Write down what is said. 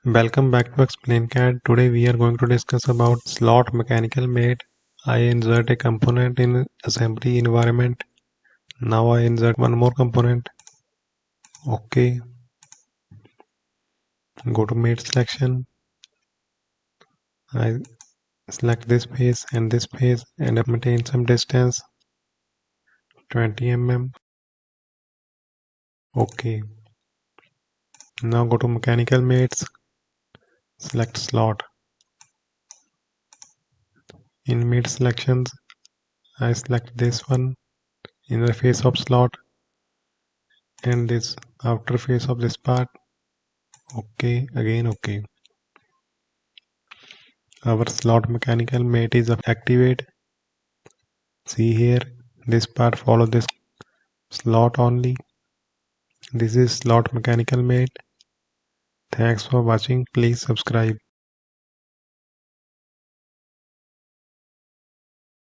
Welcome back to EXPLAINCAD. Today we are going to discuss about slot mechanical mate. I insert a component in assembly environment. Now I insert one more component. Okay. Go to mate selection. I select this face and this face and maintain some distance 20 mm. Okay. Now go to mechanical mates. Select slot. In mate selections, I select this one, inner face of slot, and this outer face of this part. Okay, again okay. Our slot mechanical mate is activate. See here, this part follow this slot only. This is slot mechanical mate. Thanks for watching. Please subscribe.